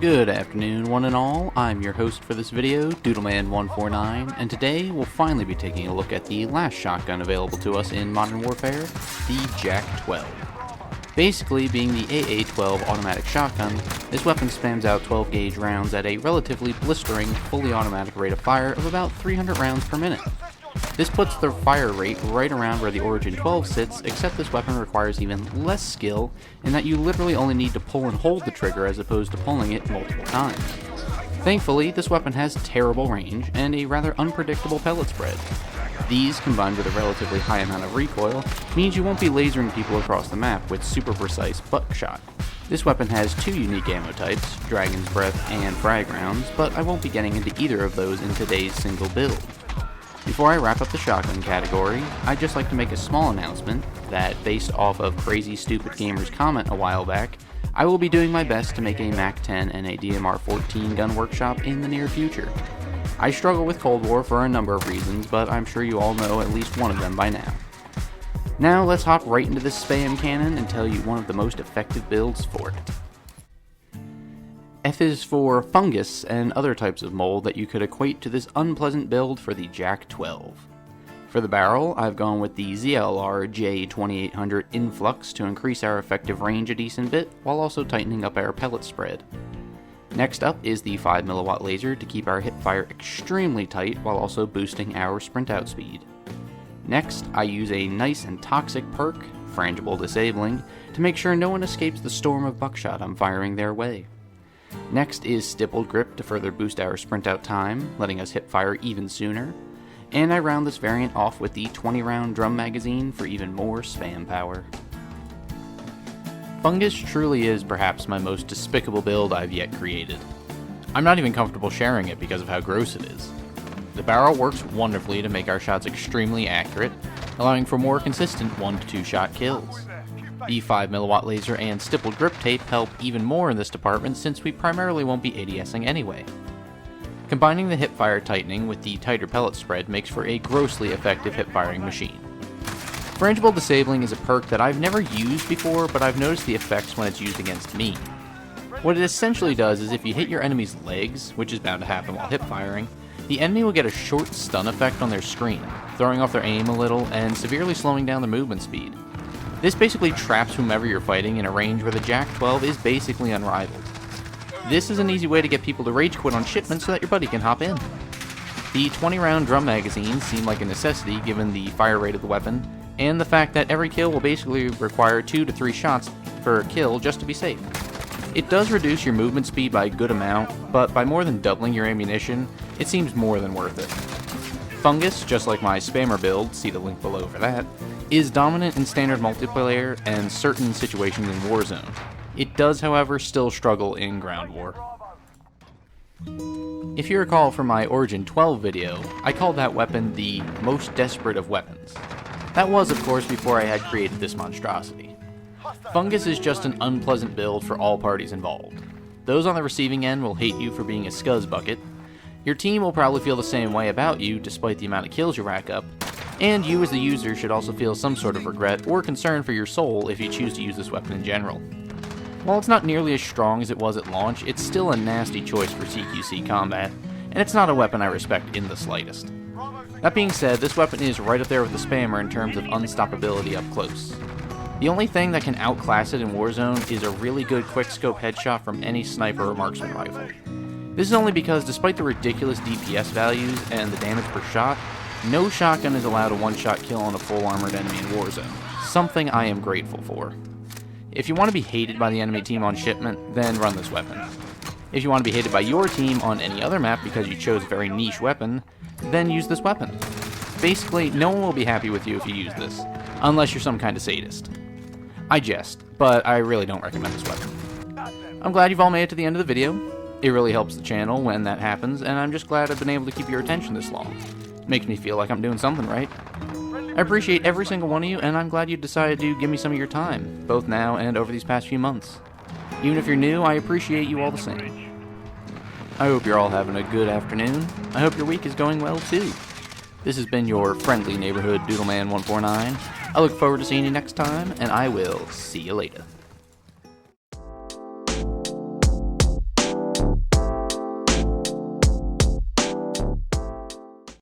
Good afternoon, one and all. I'm your host for this video, Doodleman149, and today we'll finally be taking a look at the last shotgun available to us in Modern Warfare, the JAK-12. Basically, being the AA-12 automatic shotgun, this weapon spams out 12 gauge rounds at a relatively blistering, fully automatic rate of fire of about 300 rounds per minute. This puts the fire rate right around where the Origin 12 sits, except this weapon requires even less skill in that you literally only need to pull and hold the trigger as opposed to pulling it multiple times. Thankfully, this weapon has terrible range and a rather unpredictable pellet spread. These, combined with a relatively high amount of recoil, means you won't be lasering people across the map with super precise buckshot. This weapon has two unique ammo types, Dragon's Breath and Frag rounds, but I won't be getting into either of those in today's single build. Before I wrap up the shotgun category, I'd just like to make a small announcement that, based off of Crazy Stupid Gamer's comment a while back, I will be doing my best to make a MAC-10 and a DMR-14 gun workshop in the near future. I struggle with Cold War for a number of reasons, but I'm sure you all know at least one of them by now. Now let's hop right into this spam cannon and tell you one of the most effective builds for it. F is for fungus and other types of mold that you could equate to this unpleasant build for the JAK-12. For the barrel, I've gone with the ZLR J2800 Influx to increase our effective range a decent bit, while also tightening up our pellet spread. Next up is the 5mW laser to keep our hipfire extremely tight while also boosting our sprint out speed. Next, I use a nice and toxic perk, Frangible Disabling, to make sure no one escapes the storm of buckshot I'm firing their way. Next is Stippled Grip to further boost our sprint out time, letting us hip fire even sooner. And I round this variant off with the 20-round drum magazine for even more spam power. Fungus truly is perhaps my most despicable build I've yet created. I'm not even comfortable sharing it because of how gross it is. The barrel works wonderfully to make our shots extremely accurate, allowing for more consistent 1 to 2 shot kills. The 5mW laser and stippled grip tape help even more in this department since we primarily won't be ADSing anyway. Combining the hipfire tightening with the tighter pellet spread makes for a grossly effective hipfiring machine. Frangible Disabling is a perk that I've never used before, but I've noticed the effects when it's used against me. What it essentially does is if you hit your enemy's legs, which is bound to happen while hipfiring, the enemy will get a short stun effect on their screen, throwing off their aim a little and severely slowing down their movement speed. This basically traps whomever you're fighting in a range where the JAK-12 is basically unrivaled. This is an easy way to get people to rage quit on shipment so that your buddy can hop in. The 20-round drum magazines seem like a necessity given the fire rate of the weapon, and the fact that every kill will basically require 2 to 3 shots per kill just to be safe. It does reduce your movement speed by a good amount, but by more than doubling your ammunition, it seems more than worth it. Fungus, just like my spammer build, see the link below for that, is dominant in standard multiplayer and certain situations in Warzone. It does, however, still struggle in ground war. If you recall from my Origin 12 video, I called that weapon the most desperate of weapons. That was, of course, before I had created this monstrosity. Fungus is just an unpleasant build for all parties involved. Those on the receiving end will hate you for being a scuzz bucket. Your team will probably feel the same way about you despite the amount of kills you rack up, and you as the user should also feel some sort of regret or concern for your soul if you choose to use this weapon in general. While it's not nearly as strong as it was at launch, it's still a nasty choice for CQC combat, and it's not a weapon I respect in the slightest. That being said, this weapon is right up there with the spammer in terms of unstoppability up close. The only thing that can outclass it in Warzone is a really good quickscope headshot from any sniper or marksman rifle. This is only because despite the ridiculous DPS values and the damage per shot, no shotgun is allowed a one-shot kill on a full armored enemy in Warzone, something I am grateful for. If you want to be hated by the enemy team on shipment, then run this weapon. If you want to be hated by your team on any other map because you chose a very niche weapon, then use this weapon. Basically, no one will be happy with you if you use this, unless you're some kind of sadist. I jest, but I really don't recommend this weapon. I'm glad you've all made it to the end of the video. It really helps the channel when that happens, and I'm just glad I've been able to keep your attention this long. Makes me feel like I'm doing something right. I appreciate every single one of you, and I'm glad you decided to give me some of your time, both now and over these past few months. Even if you're new, I appreciate you all the same. I hope you're all having a good afternoon. I hope your week is going well too. This has been your friendly neighborhood Doodleman149. I look forward to seeing you next time, and I will see you later.